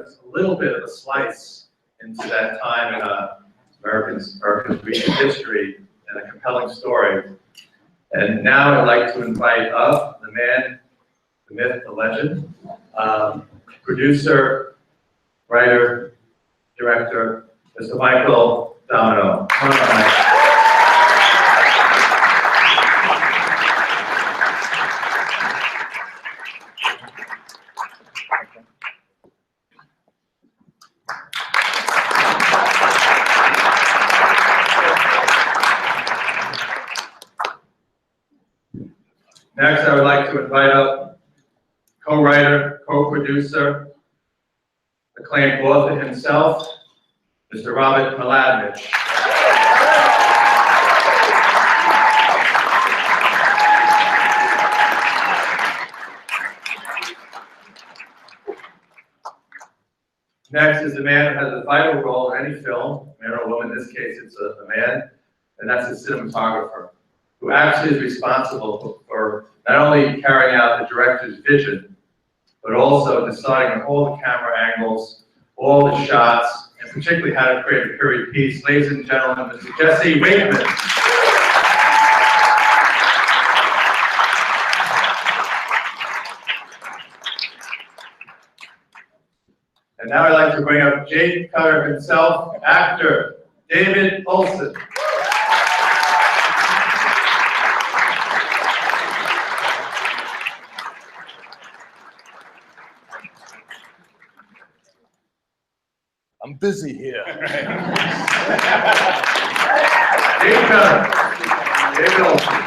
us a little bit of a slice into that time in America's recent history and a compelling story. And now I'd like to invite up the man, the myth, the legend, producer, writer, director, Mr. Michael Domino. Come on, Mike. Next, I would like to invite up co-writer, co-producer, acclaimed author himself, Mr. Robert Mladinich. Next is a man who has a vital role in any film, man or woman. In this case, it's a man, and that's the cinematographer, who actually is responsible for not only carrying out the director's vision, but also deciding on all the camera angles, all the shots, and particularly how to create a period piece. Ladies and gentlemen, Mr. Jesse Wakeman. And now I'd like to bring up Jake Cutter himself, actor David Olson. I'm busy here. David Cutter, David Olson.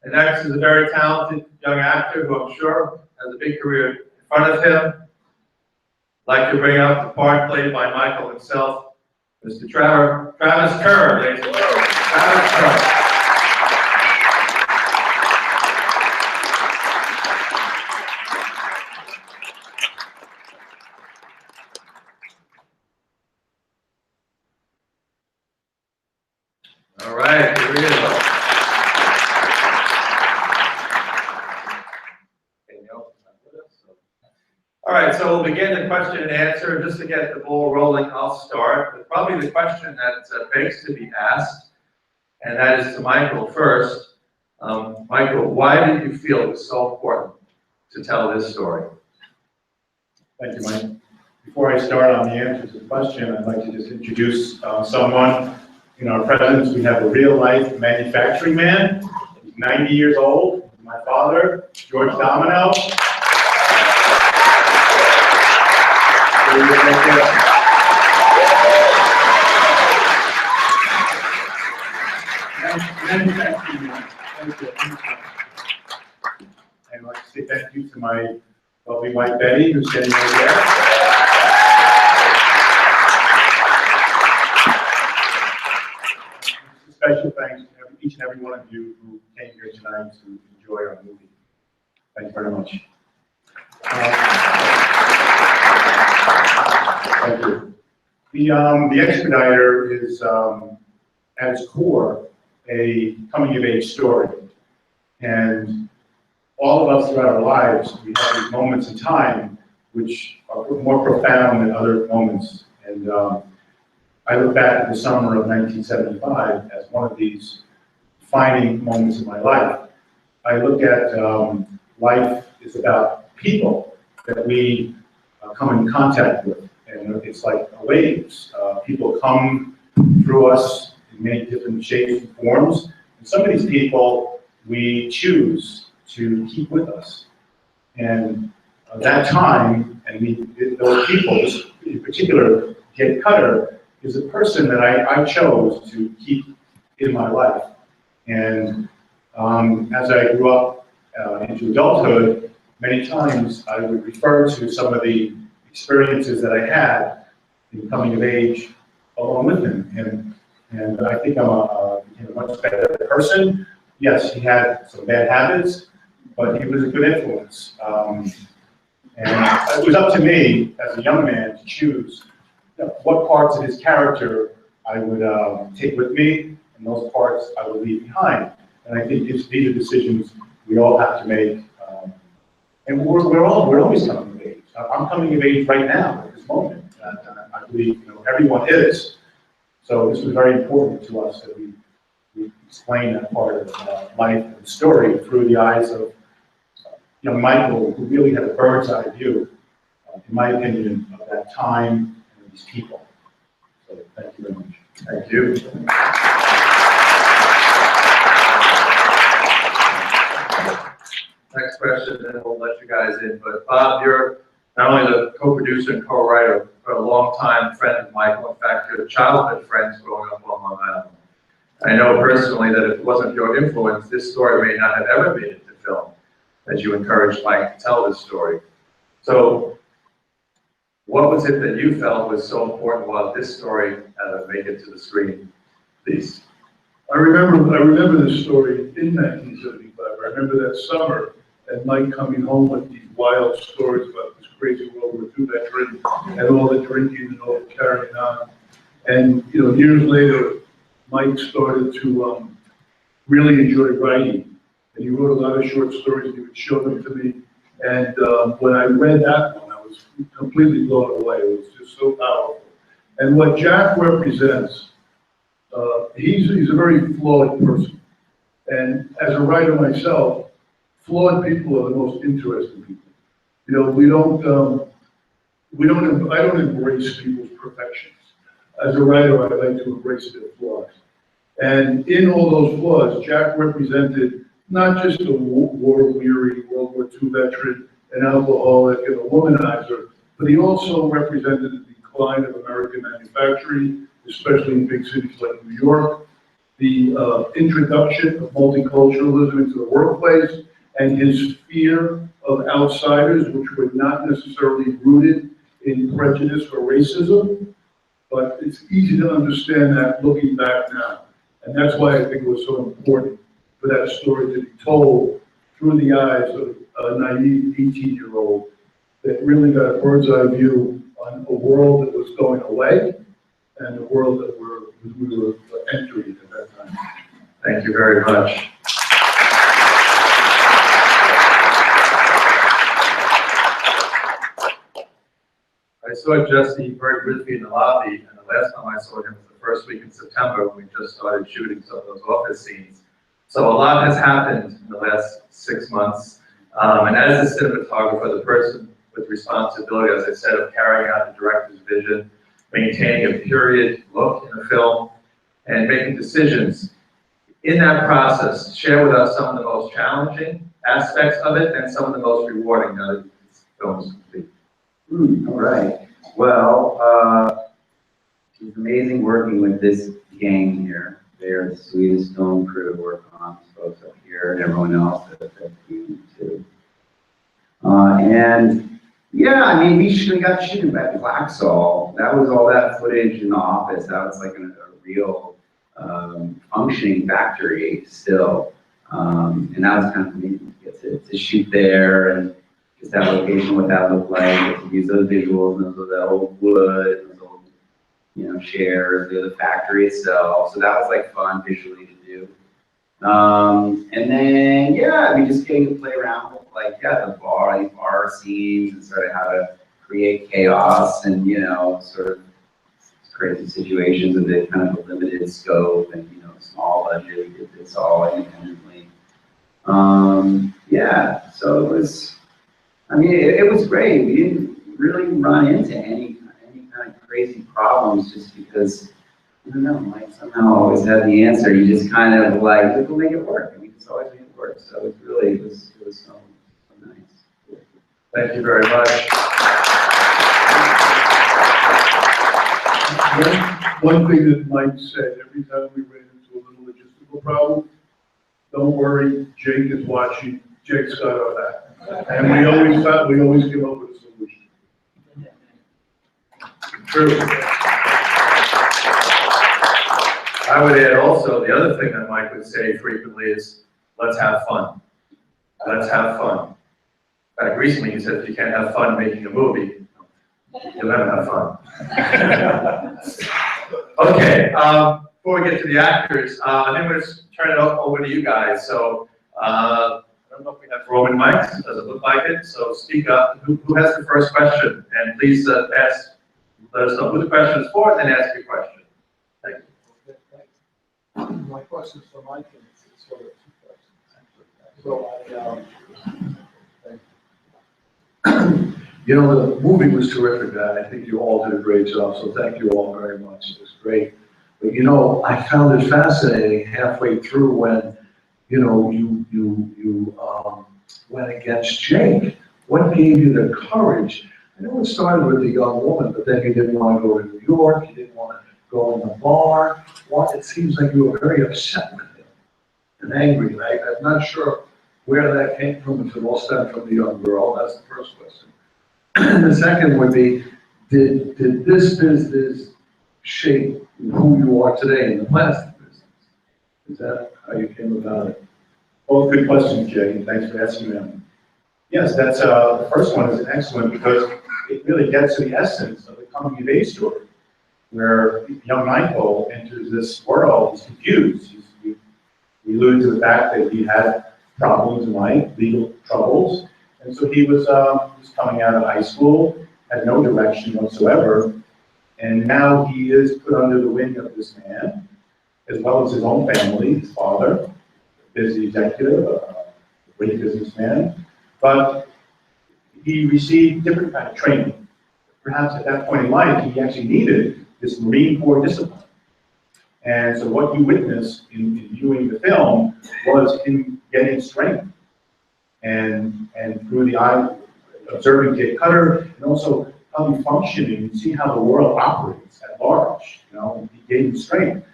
And next is a very talented young actor who I'm sure has a big career in front of him. I'd like to bring up the part played by Michael himself, Mr. Travis Kerr, ladies and gentlemen. Travis Kerr. All right, here we go. All right, so we'll begin the question and answer. Just to get the ball rolling, I'll start with probably the question that begs to be asked, and that is to Michael first. Michael, why did you feel it was so important to tell this story? Thank you, Mike. Before I start on the answer to the question, I'd like to just introduce someone. In our presence, we have a real-life manufacturing man. He's 90 years old. My father, George Domino. Manufacturing man. Thank you. And I'd like to say thank you to my lovely wife, Betty, who's sitting over there. Special thanks to each and every one of you who came here tonight to enjoy our movie. Thank you very much. Thank you. The Expediter is, at its core, a coming-of-age story. And all of us throughout our lives, we have these moments in time which are more profound than other moments. And I look back at the summer of 1975 as one of these defining moments in my life. I look at life is about people that we come in contact with, and it's like waves. People come through us in many different shapes and forms, and some of these people we choose to keep with us. And that time, and those people, in particular, Jake Cutter, is a person that I chose to keep in my life. And as I grew up into adulthood, many times I would refer to some of the experiences that I had in coming of age along with him. And I think I'm a much better person. Yes, he had some bad habits, but he was a good influence. And it was up to me as a young man to choose what parts of his character I would take with me, and those parts I would leave behind. And I think these are decisions we all have to make. And we're always coming of age. I'm coming of age right now at this moment. I believe, everyone is. So this was very important to us that we explain that part of life and story through the eyes of Michael, who really had a bird's eye view, in my opinion, of that time and these people. So thank you very much. Thank you. Next question, then we'll let you guys in. But Bob, you're not only the co-producer and co-writer, but a longtime friend of Michael. In fact, you're childhood friends growing up on Long Island. I know personally that if it wasn't for your influence, this story may not have ever made it to film, as you encouraged Mike to tell this story. So, what was it that you felt was so important about this story make it to the screen, please? I remember this story in 1975. I remember that summer and Mike coming home with these wild stories about this crazy World War II veteran and all the drinking and all the carrying on. And years later, Mike started to really enjoy writing, and he wrote a lot of short stories. And he would show them to me, and when I read that one, I was completely blown away. It was just so powerful. And what Jack represents, he's a very flawed person, and as a writer myself, flawed people are the most interesting people. I don't embrace people's perfections. As a writer, I like to embrace their flaws. And in all those flaws, Jack represented not just a war-weary World War II veteran, an alcoholic, and a womanizer, but he also represented the decline of American manufacturing, especially in big cities like New York, the introduction of multiculturalism into the workplace, and his fear of outsiders, which were not necessarily rooted in prejudice or racism. But it's easy to understand that looking back now. And that's why I think it was so important for that story to be told through the eyes of a naive 18-year-old that really got a bird's eye view on a world that was going away and the world that we were entering at that time. Thank you very much. I saw Jesse very briefly in the lobby, and the last time I saw him was the first week in September when we just started shooting some of those office scenes. So a lot has happened in the last 6 months. And as a cinematographer, the person with responsibility, as I said, of carrying out the director's vision, maintaining a period look in the film, and making decisions. In that process, share with us some of the most challenging aspects of it and some of the most rewarding now that this film is complete. All right. Well, it was amazing working with this gang here. They're the sweetest film crew to work on, folks up here and everyone else that you too. And yeah, I mean, we got shooting at Blacksall. That was all that footage in the office. That was like a real functioning factory still. And that was kind of neat to get to shoot there and just that location, what that looked like, to use those visuals and that old wood, those old, chairs, the factory itself. So that was like fun visually to do. And then, yeah, just getting to play around with the bar scenes and sort of how to create chaos and, sort of crazy situations with the kind of a limited scope and, small budget. We did this all independently. Yeah, so it was, it was great. We didn't really run into any kind of crazy problems just because, I don't know, Mike somehow always had the answer. You just kind of we'll make it work. And we just always make it work. So it was so nice. Thank you very much. One thing that Mike said, every time we ran into a little logistical problem, don't worry, Jake is watching. Jake's got our back. And we always come up with a solution. True. I would add also, the other thing that Mike would say frequently is, let's have fun. Let's have fun. In fact, recently he said, if you can't have fun making a movie, you'll never have fun. Okay, before we get to the actors, I think we're going to turn it over to you guys. So don't know if we have Roman mics, it doesn't look like it, so speak up. Who has the first question? And please let us know who the question is for, and then ask your question. Thank you. Okay, thanks. My question is for Mike, and it's sort of two questions. So You know, the movie was terrific, and I think you all did a great job, so thank you all very much. It was great. But you know, I found it fascinating halfway through when, you know, you went against Jake. What gave you the courage? I know it started with the young woman, but then you didn't want to go to New York, you didn't want to go in the bar. Well, it seems like you were very upset with him and angry, and I'm not sure where that came from, if it all stemmed from the young girl. That's the first question. And the second would be, did this business shape who you are today in the plastic business? Is that how you came about it? Both good questions, Jay, and thanks for asking them. Yes, that's, the first one is excellent because it really gets to the essence of the coming of age story, where young Michael enters this world, he's confused. We allude to the fact that he had problems in life, legal troubles, and so he was coming out of high school, had no direction whatsoever, and now he is put under the wing of this man, as well as his own family, his father, a busy executive, a great businessman, but he received different kind of training. Perhaps at that point in life, he actually needed this Marine Corps discipline. And so what you witnessed in viewing the film was him getting strength. And through the eye, observing Jake Cutter, and also how he's functioning, you see how the world operates at large. You know, he gave him strength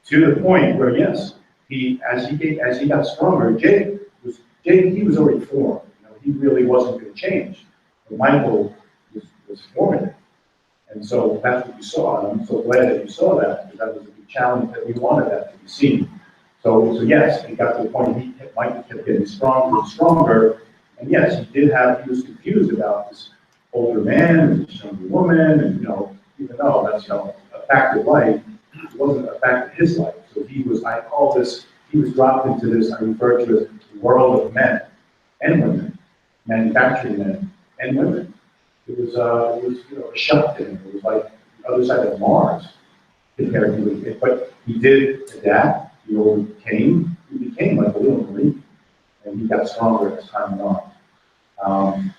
to the point where, yes, as he got stronger, Jake, he was already formed. You know, he really wasn't going to change. But Michael was forming. And so that's what you saw, and I'm so glad that you saw that, because that was a big challenge that we wanted that to be seen. So yes, he got to the point, Michael kept getting stronger and stronger, and yes, he was confused about this older man and this younger woman, and you know, even though that's, you know, a fact of life, it wasn't a fact of his life. So he was dropped into this, I refer to as the world of men and women, manufacturing men and women. It was you know, a shock to him. It was like the other side of Mars compared to it. But he did adapt. He became like a little Marine, and he got stronger as time went on.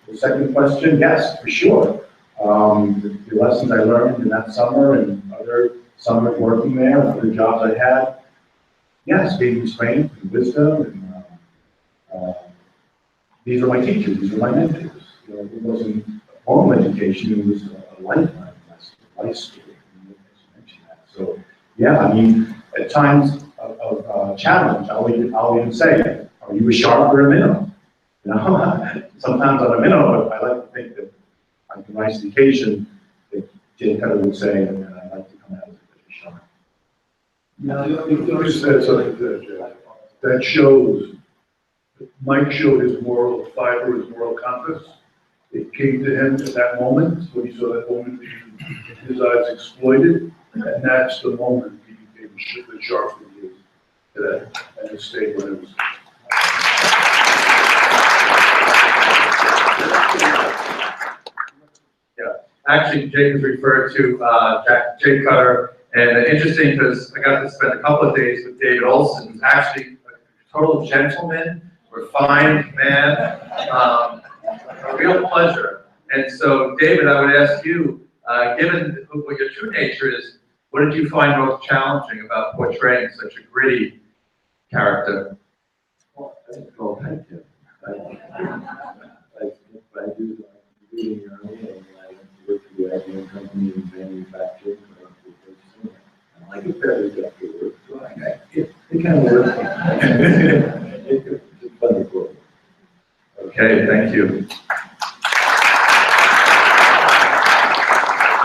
The second question, yes, for sure. The lessons I learned in that summer and other summers working there, and other jobs I had, yes, gave me strength and wisdom. And these are my teachers. These are my mentors. You know, it wasn't a formal education, it was a lifetime lesson, a life story. So, yeah, I mean, at times of challenge, I'll even say, are you a sharp or a minnow? You know, sometimes I'm a minnow, but I like to think that on a nice occasion, that Jay Cutter would say, and I like to come out as a sharp. Now, let me just add something to that, Jeff. That shows, Mike showed his moral fiber, his moral compass. It came to him at that moment, when he saw that woman, his eyes exploited, and that's the moment he became the sharp that he is today, and it stayed when it was. Yeah, actually, Jake was referred to Jake Cutter, and interesting because I got to spend a couple of days with David Olson, who's actually a total gentleman, refined man, a real pleasure. And so, David, I would ask you, given what your true nature is, what did you find most challenging about portraying such a gritty character? Well, thank you. I do reading early, and I work for the IBM company in manufacturing. I like it better than the work, so it kind of works. It's fun to work. Okay, thank you.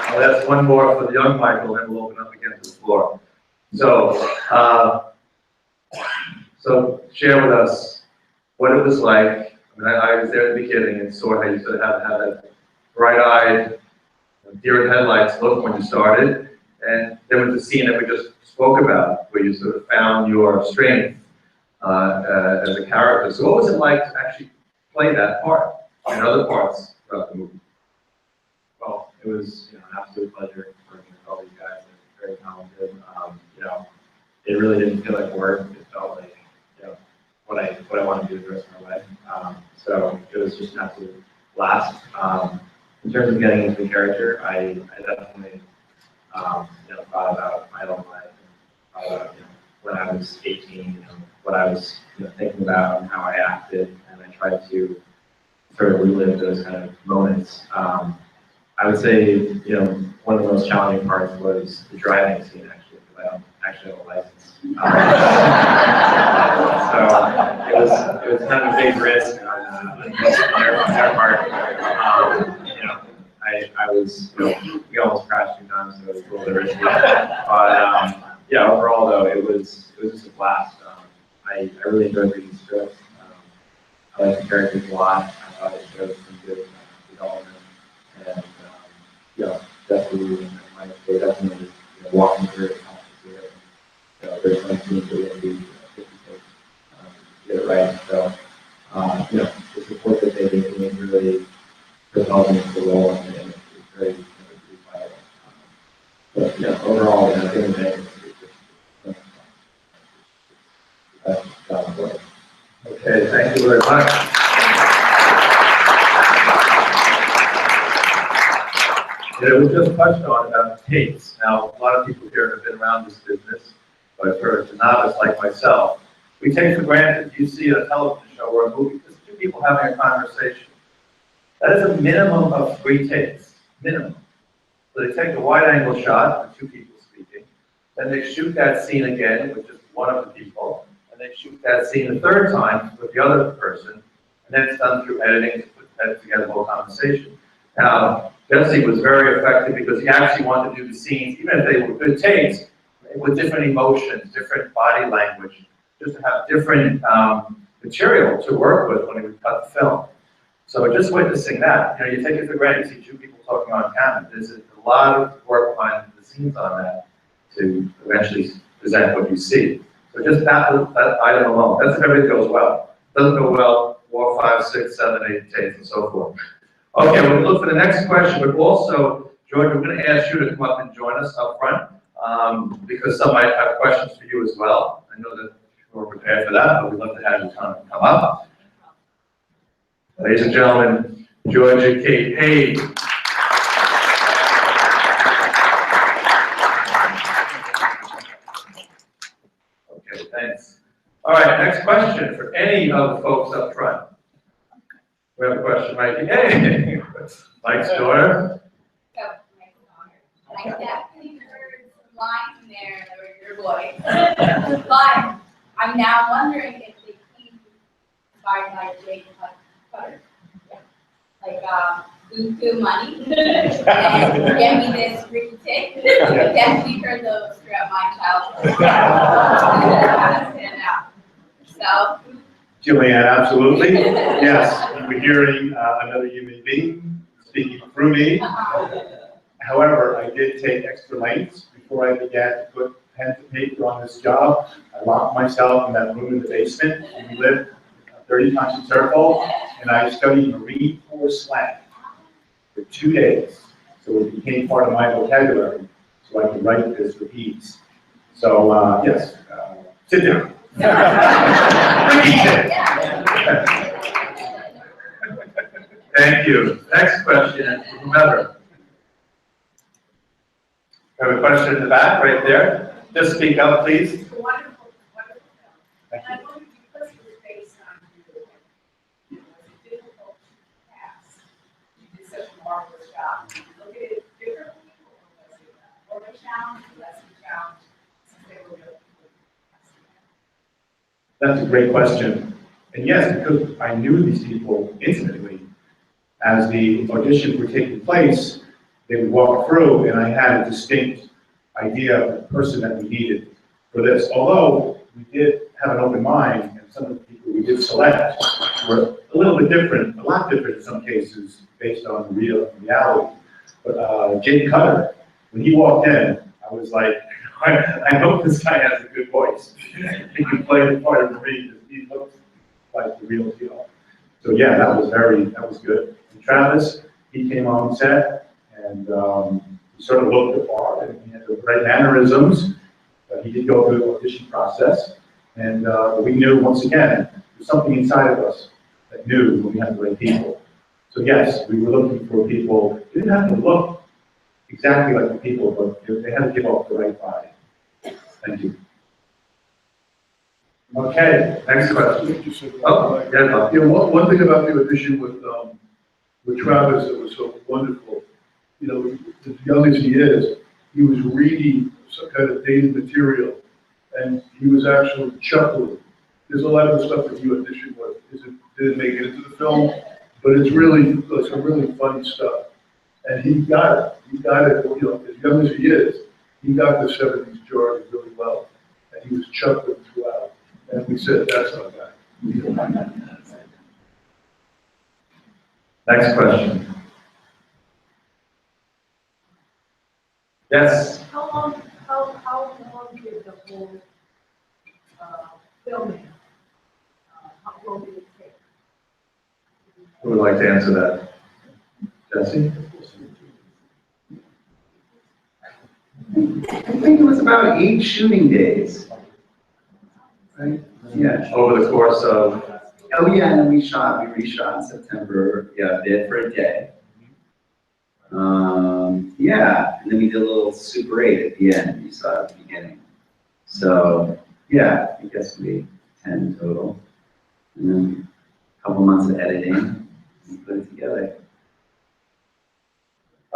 I'll ask one more for the young Michael, and we'll open up again to the floor. So share with us what it was like. I mean, I was there at the beginning and saw how you sort of had that bright-eyed, deer in headlights look when you started, and there was the scene that we just spoke about, where you sort of found your strength. as a character. So what was it like to actually play that part and other parts throughout the movie? Well, it was, an absolute pleasure working with all these guys. They're very talented. It really didn't feel like work. It felt like, what I want to do the rest of my life. So it was just an absolute blast. In terms of getting into the character, I definitely, thought about my own life and thought about, when I was 18, what I was, thinking about and how I acted, and I tried to sort of relive those kind of moments. I would say, one of the most challenging parts was the driving scene, actually, because I don't actually have a license. So it was kind of a big risk on their part. I was, we almost crashed 2 times, so it was a little bit risky. But yeah, overall though, it was just a blast. I really enjoyed reading the script. I liked the characters a lot. I thought it showed some good development. And definitely, they definitely walking through it. There's some scenes that will be 50 takes to get it right. So, the support that they gave me really propelled me into the role, and it's very, very vital. But overall, I think it's that's John's way. Okay, thank you very much. We just touched on about takes. Now, a lot of people here have been around this business, but for a novice like myself, we take for granted you see a television show or a movie, there's 2 people having a conversation. That is a minimum of 3 takes, minimum. So they take a wide-angle shot with 2 people speaking, then they shoot that scene again with just one of the people, and they shoot that scene a 3rd time with the other person, and then it's done through editing to put that together the whole conversation. Now, Jesse was very effective because he actually wanted to do the scenes, even if they were good takes, with different emotions, different body language, just to have different material to work with when we cut the film. So just witnessing that, you take it for granted, you see 2 people talking on camera. There's a lot of work behind the scenes on that to eventually present what you see. So just that item alone, that's if everything goes well. Doesn't go well, 4, 5, 6, 7, 8 takes and so forth. Okay, we're going to look for the next question, but also, George, we're going to ask you to come up and join us up front, because some might have questions for you as well. I know that we're prepared for that, but we'd love to have you come up. Ladies and gentlemen, Georgia Kate Hayes. Okay, thanks. All right, next question for any of the folks up front. We have a question right here. Hey, Mike's daughter. I definitely heard some lines in there that were your voice. But I'm now wondering if they came inspired by Jake Cutter. Yeah. Like, Boo money. And get me this free tick. Definitely heard those throughout my childhood. Stand out. So. Julianne, absolutely. Yes, you were hearing another human being speaking through me. However, I did take extra lengths before I began to put pen to paper on this job. I locked myself in that room in the basement. We lived 30 Constant Circle, and I studied Marine Corps slang for 2 days. So it became part of my vocabulary, so I could write this with ease. So, yes, sit down. Thank you. Next question, whomever. We have a question in the back, right there. Just speak up, please. It's a wonderful, wonderful film. And I wondered, because it was based on you, it was a difficult task. You did such a marvelous job. Did you look at it differently, or was it more of a challenge, less of a challenge, since they were real people? That's a great question. And yes, because I knew these people intimately, as the auditions were taking place, they would walk through, and I had a distinct idea of the person that we needed for this. Although we did have an open mind, and some of the people we did select were a little bit different, a lot different in some cases, based on the real reality. But Jake Cutter, when he walked in, I was like, I hope this guy has a good voice. He can play the part of Marie, he looks like the real deal. So yeah, that was good. And Travis, he came on set and he sort of looked the part and he had the right mannerisms. He did go through the audition process. And we knew, once again, there's something inside of us that knew when we had the right people. So yes, we were looking for people, they didn't have to look exactly like the people, but they had to give off the right vibe. Thank you. Okay, next question. Oh, yeah, Bob. You know, one thing about the audition with Travis that was so wonderful, you know, as young as he is, he was reading some kind of dated material, and he was actually chuckling. There's a lot of the stuff that you auditioned with didn't make it into the film, but it's some really funny stuff. And he got it. He got it, you know, as young as he is, he got the 70s jargon really well. And he was chuckling throughout. And we said, that's our guy. Next question. Yes, How long did the whole, filming, how long did it take? who would like to answer that? Jesse? I think it was about 8 shooting days. Right? Yeah. Over the course of, Oh, yeah, and then we reshot in September, yeah, a bit for a day. Yeah, and then we did a little Super 8 at the end, you saw at the beginning. So, yeah, I guess we 10 total. And then a couple months of editing, and put it together.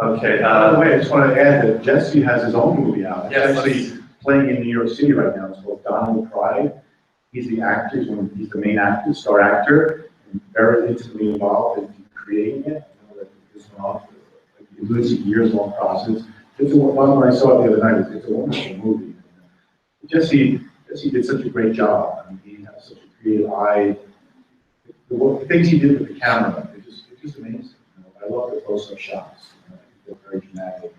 okay, By the way, I just want to add that Jesse has his own movie out. It's Yes, actually playing in New York City right now. It's called Donald Pride. He's the actor, he's the main actor, star actor, and very intimately involved in creating it. I know that this went on for, it was a years-long process. It's one when I saw it the other night, it's a wonderful movie. Jesse did such a great job. I mean, he has such a creative eye. The things he did with the camera, it's just amazing. You know, I love the close-up shots. You know, they're very dramatic.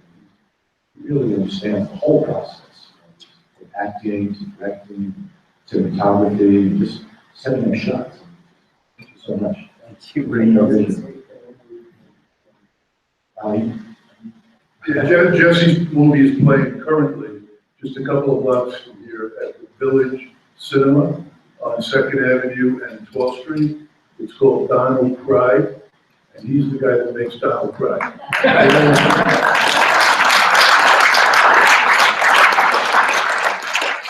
You really understand the whole process, from acting to directing to cinematography, just setting up shots. Thank you so much. Thank you. Jesse's movie is playing currently just a couple of blocks from here at the Village Cinema on 2nd Avenue and 12th Street. It's called Donald Pride, and he's the guy that makes Donald cry.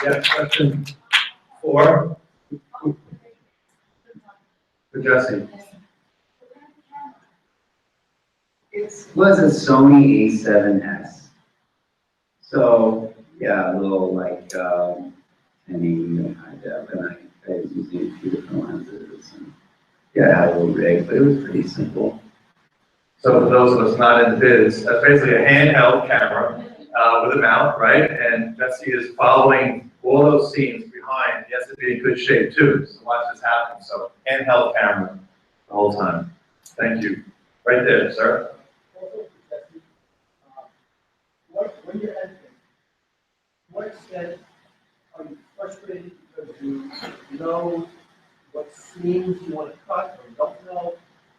yeah, question 4 for Jesse. It was a Sony A7S. So, yeah, a little like, any high def, and I was using a few different lenses. And, yeah, I had a little rig, but it was pretty simple. So for those of us not in the biz, that's basically a handheld camera with a mount, right? And Jesse is following all those scenes behind. He has to be in good shape too, so watch this happen. So handheld camera the whole time. Thank you. Right there, sir. When you're editing, to what extent are you frustrated because you know what scenes you want to cut or don't know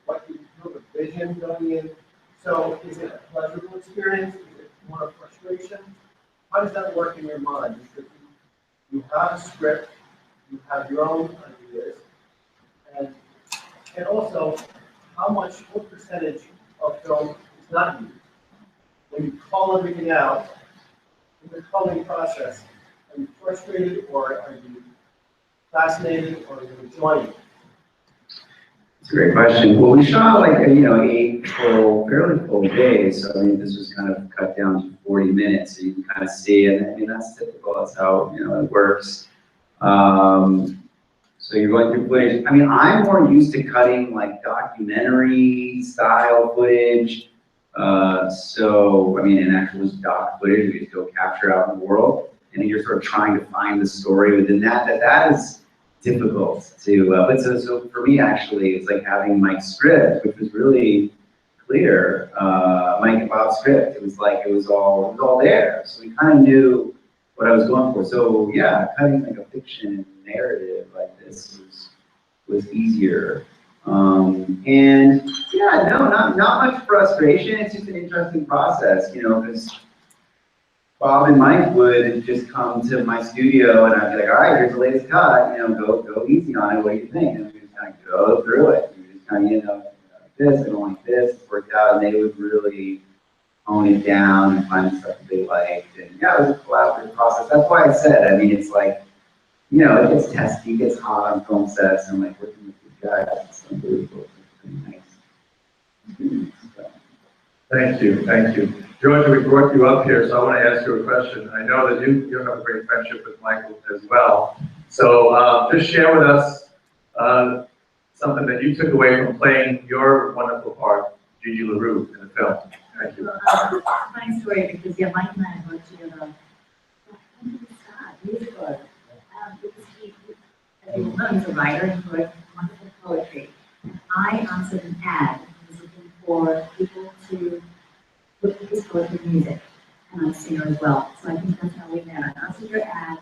what you have a vision going in? So is it a pleasurable experience? Is it more of frustration? How does that work in your mind? Because you have a script, you have your own ideas, and also what percentage of film is not used? When you call everything out, in the culling process, are you frustrated or are you fascinated or are you enjoying it? It's a great question. Well, we shot like, 8 fairly full days. So, I mean, this was kind of cut down to 40 minutes. So you can kind of see, and I mean, that's typical. That's how, it works. So you're going through footage. I mean, I'm more used to cutting like documentary style footage. So, I mean, in actual doc footage, we just go capture out in the world. And then you're sort of trying to find the story within that. That is difficult to, but so for me, actually, it's like having Mike's script, which was really clear. Mike and Bob's script, it was like, it was all there. So we kind of knew what I was going for. So yeah, cutting like a fiction narrative like this was easier. And yeah, no, not much frustration. It's just an interesting process, you know, because Bob and Mike would just come to my studio and I'd be like, all right, here's the latest cut, you know, go easy on it. What do you think? And we just kind of go through it. We just kind of, you know, this, I don't like this, it's worked out, and they would really hone it down and find the stuff that they liked. And yeah, it was a collaborative process. That's why I said, I mean, it's like, you know, it gets testy, it gets hot on film sets, and like working with these guys, it's unbelievable. It's pretty nice. So. Thank you, thank you. George, we brought you up here, so I want to ask you a question. I know that you have a great friendship with Michael as well. So just share with us something that you took away from playing your wonderful part, Gigi LaRue, in the film. Thank you. Funny story, because yeah, Mike and I worked together. When did we start? Years ago. Because he, as you know, he's a writer and he wrote wonderful poetry. And I answered an ad. He was looking for people to put his poetry in music. And I'm a singer as well. So I think that's how we met. I answered your ad.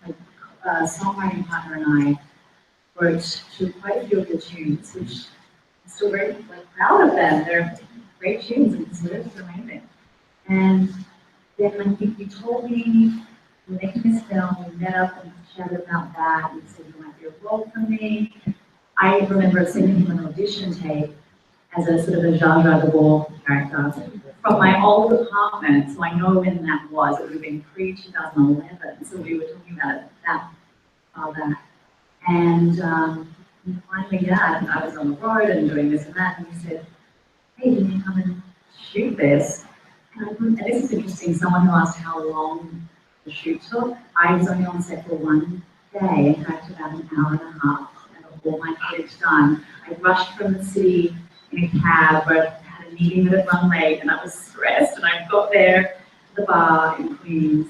My songwriting partner and I wrote to quite a few of the tunes, which I'm still very proud of them. They're great tunes, and it's really amazing. And then when you told me we're making this film, we met up and chatted about that, and said you might be a role for me. I remember sending him an audition tape as a sort of a Jean Dragon character from my old apartment, so I know when that was. It would have been pre-2011, so we were talking about it that far back. And finally, yeah, I was on the road and doing this and that, and he said, hey, can you come and shoot this? And this is interesting, someone who asked how long the shoot took. I was only on set for one day, in fact about an hour and a half. I got all my footage done. I rushed from the city in a cab, but I had a meeting that had run late, and I was stressed, and I got there to the bar in Queens,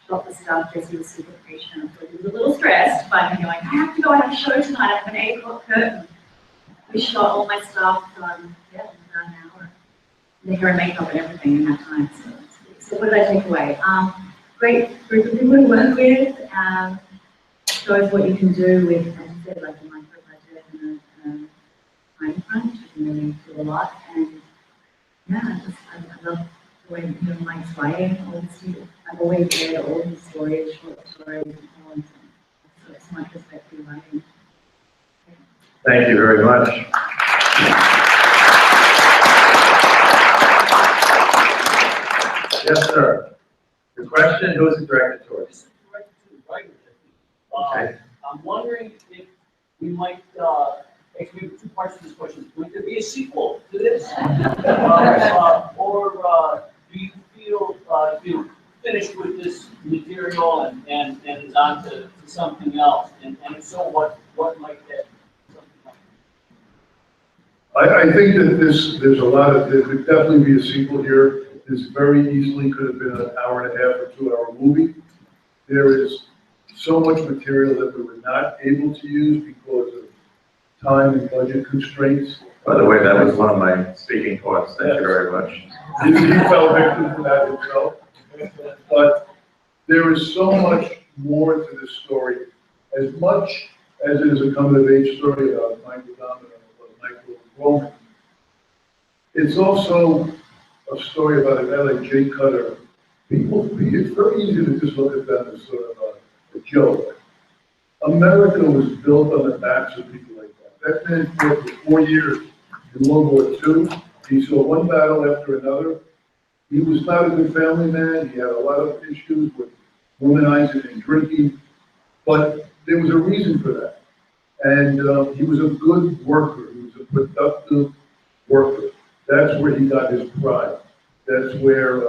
shot the stuff. Jesse was super patient. He was a little stressed by me going, I have to go, I have a show tonight, I have an 8 o'clock curtain. We shot all my stuff, yeah, in about an hour. The hair and makeup and everything in that time. So what did I take away? Great group of people to work with. Shows what you can do with, as you said, like a micro budget and a time crunch. You can really do a lot. And yeah, I love the way Mike's writing. I've always read all his stories, short stories, and poems. So it's much respect for writing. Thank you very much. Yes, sir. The question, who is it directed towards? Okay. I'm wondering if we might, actually, two parts to this question. Would there be a sequel to this? Or do you feel you're finished with this material and is on to something else? And if so, what might that something like? I think that there's a lot of, there could definitely be a sequel here. This very easily could have been an hour and a half or 2 hour movie. There is so much material that we were not able to use because of time and budget constraints. By the way, that was one of my speaking points. Thank you very much. He fell victim to that himself. But there is so much more to this story. As much as it is a coming-of-age story about Michael Domino or Michael Roman, it's also a story about a guy like Jay Cutter. It's very easy to just look at them as sort of a joke. America was built on the backs of people like that. That man fought for 4 years in World War II. He saw one battle after another. He was not a good family man. He had a lot of issues with womanizing and drinking, but there was a reason for that. And he was a good worker. He was a productive worker. That's where he got his pride. That's where,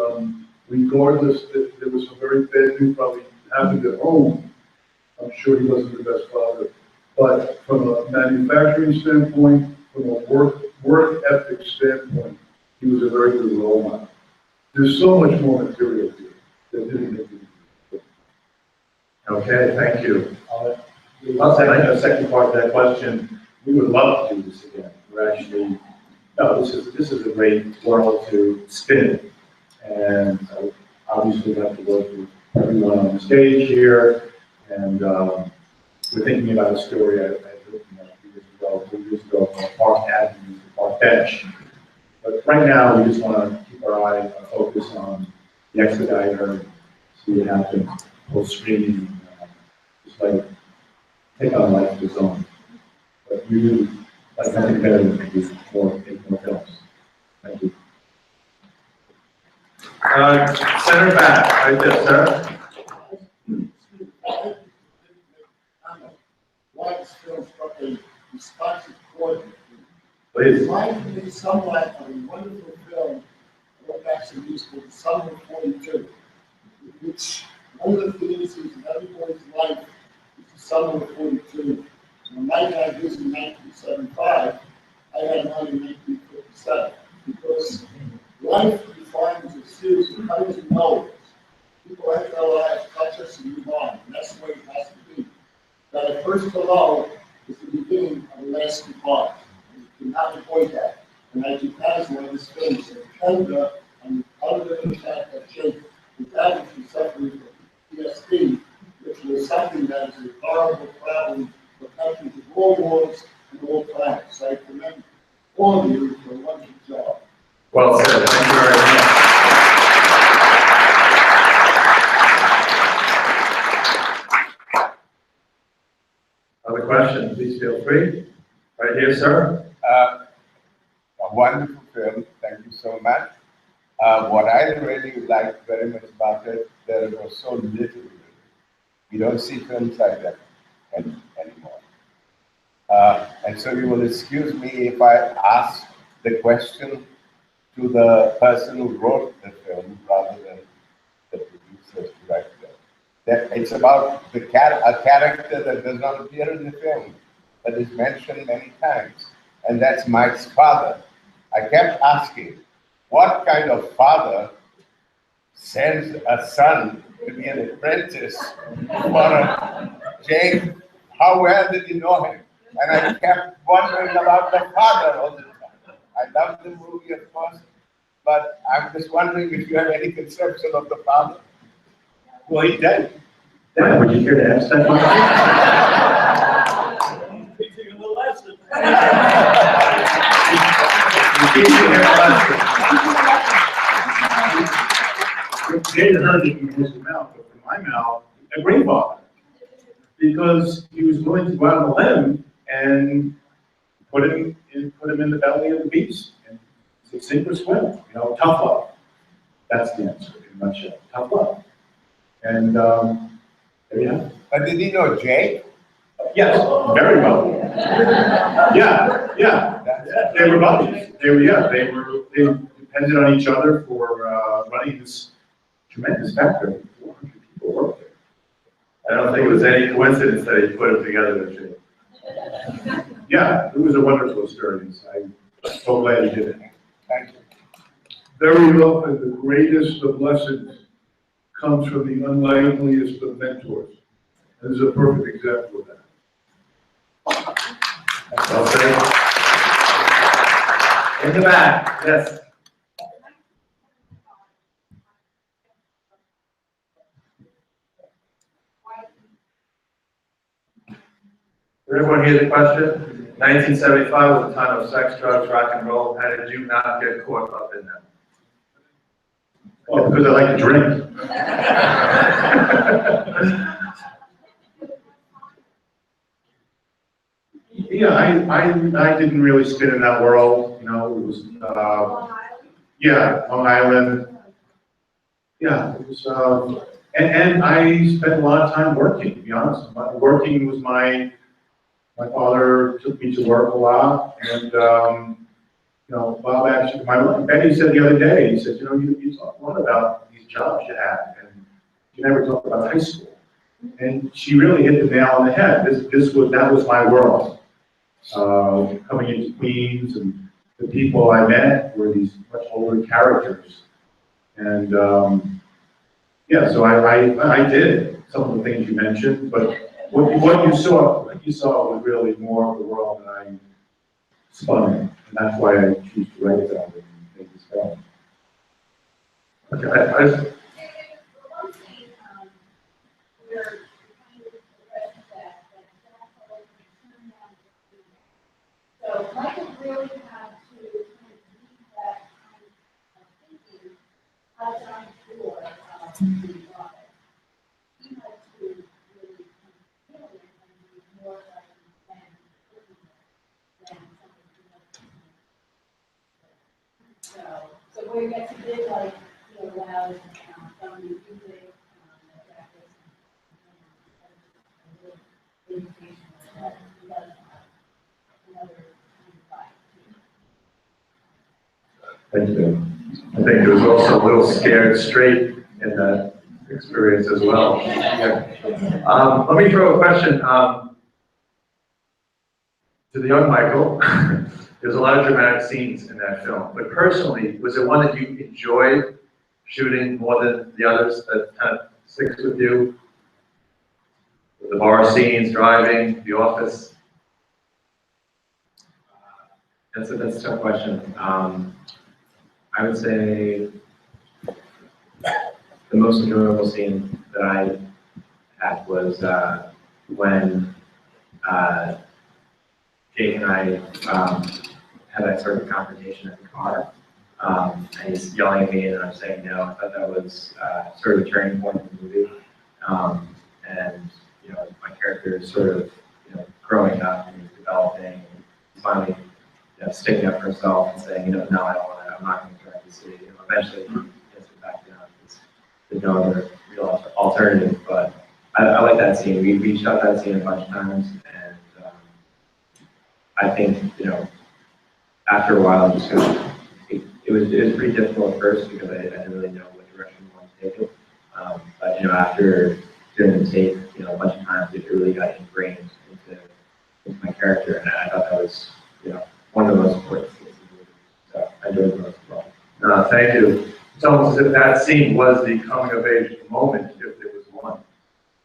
regardless that there was some very bad news probably happened at home, I'm sure he wasn't the best father. But from a manufacturing standpoint, from a work ethic standpoint, he was a very good role model. There's so much more material here that didn't make it. Okay, thank you. I'll say, the second part of that question, we would love to do this again. We're actually, no, this is a great world to spin in. And obviously we have to go through everyone on the stage here, and we're thinking about a story I written a few years ago, called Park Avenue, the Park Bench. But right now, we just want to keep our eye focused on the Expediter, see what happens post screening, just like take on life of its own. But we really like nothing better than to do make more films. Thank you. Center back, right there, sir. White's film struck a responsive chord. Please. Reminded me somewhat of a wonderful film I went back to use called Summer of 42, which one of the themes is in everybody's life is the summer of 42. When Mike had his in 1975, I had mine in 1957, because life defines a series of highs and lows. People have their lives, touch us and move on, and that's the way it has to be. That first hello is the beginning of the last goodbye. You cannot avoid that. And I think that is one of the things that Canada, and other than the fact that Jake was obviously suffering from PTSD, which was something that is a horrible problem for countries of all wars and all planets. So I commend all of you for a wonderful job. Well said, thank you very much. Other questions, please feel free. Right here, sir. A wonderful film, thank you so much. What I really liked very much about it, there was so little. You don't see films like that anymore. And so you will excuse me if I ask the question to the person who wrote the film rather than the producer, director. That it's about a character that does not appear in the film, but is mentioned many times, and that's Mike's father. I kept asking, what kind of father sends a son to be an apprentice for a Jake? How well did you know him? And I kept wondering about the father all the time. I love the movie, of course, but I'm just wondering if you have any conception of the father. Well, he did. Dad, would you care to ask that question? Teaching him a lesson. David heard it from his mouth, but from my mouth, a great father. Because he was willing to go out on a limb and put him in the belly of the beast. And sink or swim, tough love. That's the answer in a nutshell. Tough love. And there you have it. But did he know Jake? Yes, very well. Yeah. They were buddies. They depended on each other for running this tremendous factory. 400 people worked there. I don't think it was any coincidence that he put them together with you. Yeah, it was a wonderful experience. I'm so glad he did it. Thank you. Very often, the greatest of lessons comes from the unlikeliest of mentors. This is a perfect example of that. Well said. In the back, yes. Did everyone hear the question? 1975 was a time of sex, drugs, rock and roll. How did you not get caught up in them? Well, because I like to drink. Yeah, I didn't really spin in that world, it was, Long Island. Yeah, it was, and I spent a lot of time working, to be honest. Working was my father took me to work a lot, and, Bob actually, Betty said the other day, he said, you talk a lot about these jobs you had, and you never talk about high school. And she really hit the nail on the head. That was my world. Coming into Queens, and the people I met were these much older characters. And, so I did some of the things you mentioned, but what you saw was really more of the world that I spun in. And that's why I choose to write about it and make this film. Okay, One thing, on for, the office, he had to really feel it and be more like than something. So where you get to did like, allows, some of the music, practice, education, that he does another Thank you. I think it was also a little scared straight in that experience as well. Yeah. Let me throw a question to the young Michael. There's a lot of dramatic scenes in that film, but personally, was there one that you enjoyed shooting more than the others that kind of sticks with you? The bar scenes, driving, the office? That's a tough question. I would say the most enjoyable scene that I had was when Jake and I had that sort of confrontation in the car. And he's yelling at me and I'm saying no. I thought that was sort of a turning point in the movie. And, my character is sort of, growing up and he's developing and he's finally sticking up for himself and saying, no, I don't want to, I'm not going to drive the city. Eventually he gets it back down because there's no other real alternative. But I like that scene. We shot that scene a bunch of times and I think, after a while, just it was pretty difficult at first because I didn't really know what direction I wanted to take it. But after doing the tape, a bunch of times, it really got ingrained into my character, and I thought that was, one of the most important things in the movie. So I enjoyed it most as well. Thank you. It's almost as if that scene was the coming of age moment, if there was one.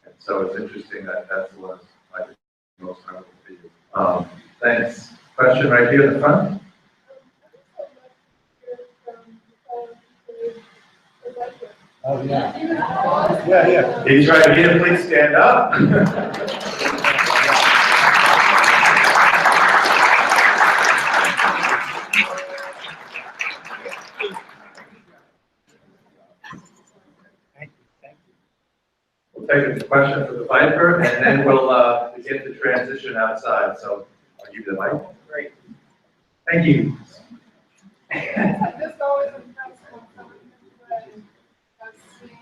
And so it's interesting that that's what I think most memorable for you. Thanks. Question right here in the front. Oh, yeah. Yeah. He's right here, please stand up. We'll take a question for the Viper, and then we'll begin the transition outside. So I'll give you the mic. Great. Thank you. This always impresses me when someone can play a scene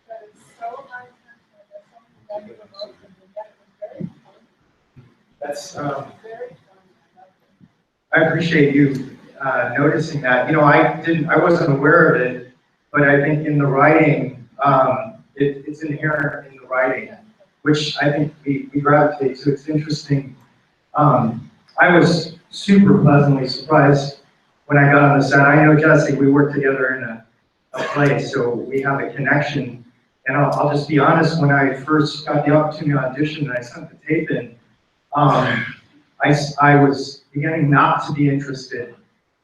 that is so high tension, that someone negative emotions, and yet it's very fun. That's, Very fun. I love it. I appreciate you noticing that. I wasn't aware of it, but I think in the writing, it's inherent in the writing, which I think we gravitate to. It's interesting. I was super pleasantly surprised when I got on the set. I know Jesse, we worked together in a play, so we have a connection. And I'll just be honest, when I first got the opportunity to audition and I sent the tape in, I was beginning not to be interested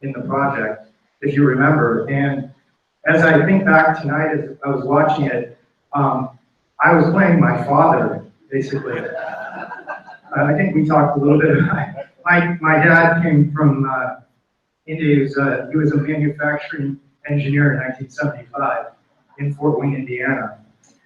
in the project, if you remember. And as I think back tonight, as I was watching it, I was playing my father, basically. I think we talked a little bit about my dad came from India. He was a manufacturing engineer in 1975 in Fort Wayne, Indiana.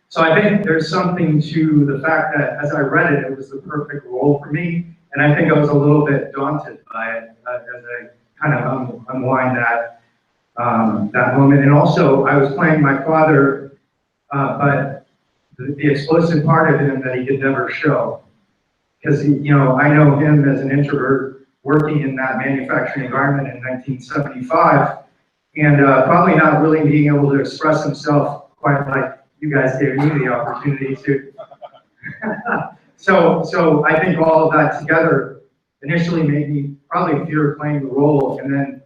So I think there's something to the fact that as I read it, it was the perfect role for me. And I think I was a little bit daunted by it as I kind of unwind that moment. And also, I was playing my father, but the explosive part of him that he could never show. Because, I know him as an introvert working in that manufacturing environment in 1975, and probably not really being able to express himself quite like you guys gave me the opportunity to. So I think all of that together initially made me probably fear playing the role, and then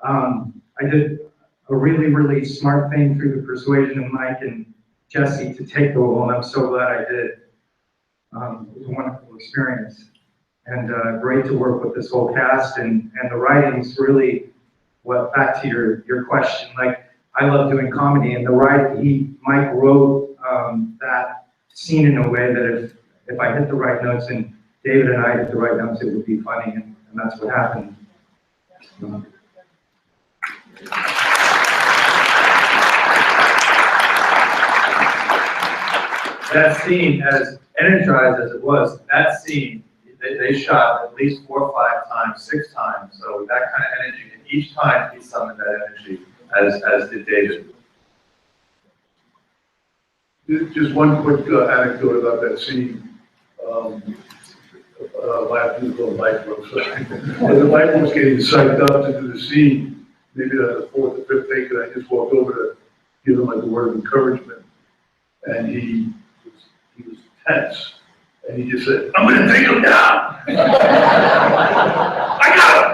I did a really, really smart thing through the persuasion of Mike and Jesse to take the role, and I'm so glad I did. It was a wonderful experience, and great to work with this whole cast, and the writing's really, back to your question, like, I love doing comedy, and Mike wrote that scene in a way that if I hit the right notes and David and I hit the right notes, it would be funny, and that's what happened. that scene, as energized as it was, that scene, they shot at least 4 or 5 times, 6 times. So that kind of energy, and each time he summoned that energy, as did David. Just one quick anecdote about that scene. My beautiful light was, when the light was getting psyched up to do the scene, maybe the 4th or 5th take, and I just walked over to give him like a word of encouragement. And he was tense. And he just said, "I'm gonna take him down." I got him!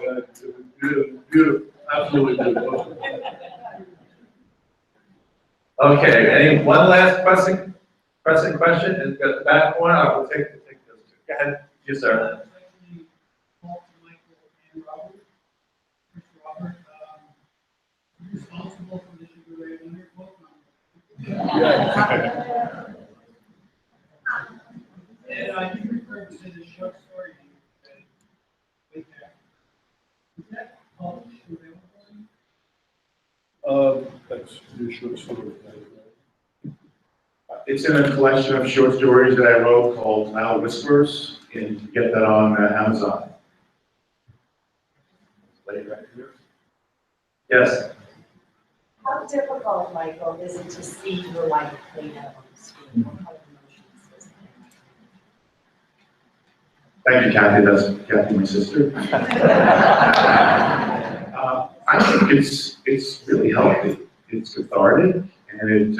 It was beautiful, beautiful, absolutely beautiful. Okay, one last pressing question? Is got the back one? I will take those 2. Go ahead. Yes, sir. Responsible for the Sugar Ray Leonard book. And I do refer to the short story. Is that published or available? That's the short story. It's in a collection of short stories that I wrote called Now Whispers, and you can get that on Amazon. Yes. How difficult, Michael, is it to see your life played out on the screen? What kind of emotions does it Thank you, Kathy. That's Kathy, my sister. I think it's really healthy. It's cathartic, and it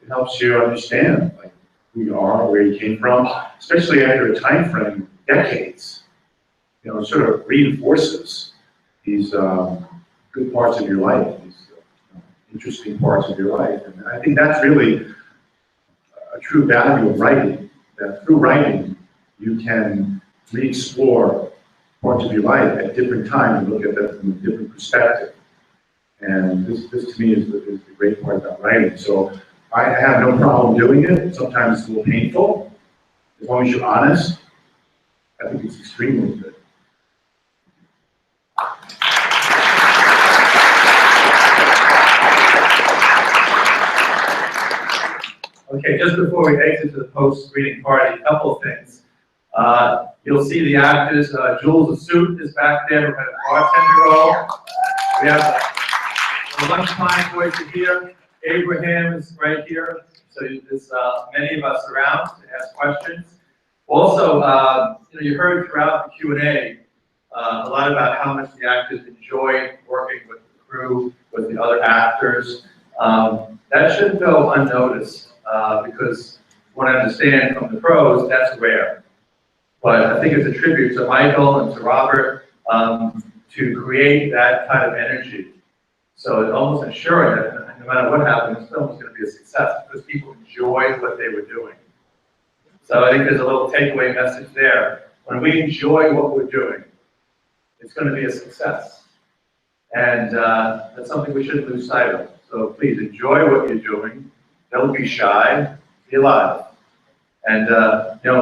helps you understand like who you are, where you came from, especially after a time frame, decades. You know, it sort of reinforces these good parts of your life, these interesting parts of your life, and I think that's really a true value of writing. That through writing, you can re-explore parts of your life at different times and look at them from a different perspective. And this to me is the great part about writing. So I have no problem doing it. Sometimes it's a little painful. As long as you're honest, I think it's extremely good. Okay, just before we exit to the post-screening party, a couple of things. You'll see the actors. Jules Assout is back there, we're going to bartender role. We have the lunchtime voice here. Abraham is right here. So there's many of us around to ask questions. Also, you heard throughout the Q&A a lot about how much the actors enjoy working with the crew, with the other actors. That shouldn't go unnoticed because what I understand from the pros, that's rare. But I think it's a tribute to Michael and to Robert to create that kind of energy. So it's almost ensuring that no matter what happens, this film is going to be a success because people enjoy what they were doing. So I think there's a little takeaway message there. When we enjoy what we're doing, it's going to be a success. And that's something we shouldn't lose sight of. So please enjoy what you're doing. Don't be shy. Be alive. And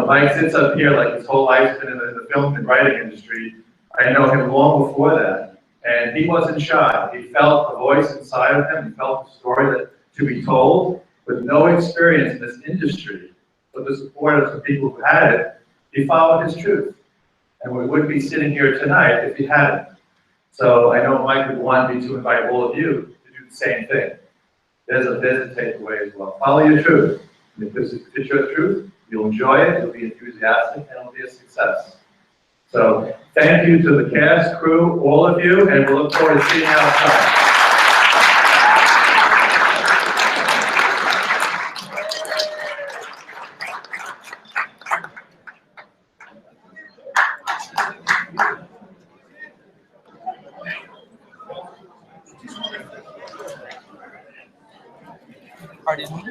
Mike sits up here like his whole life's been in the film and writing industry. I know him long before that. And he wasn't shy. He felt a voice inside of him. He felt a story that to be told with no experience in this industry, with the support of some people who had it. He followed his truth. And we wouldn't be sitting here tonight if he hadn't. So I know Mike would want me to invite all of you to do the same thing. There's a takeaway as well. Follow your truth. And if this is your truth, you'll enjoy it, you'll be enthusiastic, and it'll be a success. So thank you to the cast, crew, all of you, and we'll look forward to seeing you outside. Pardon me?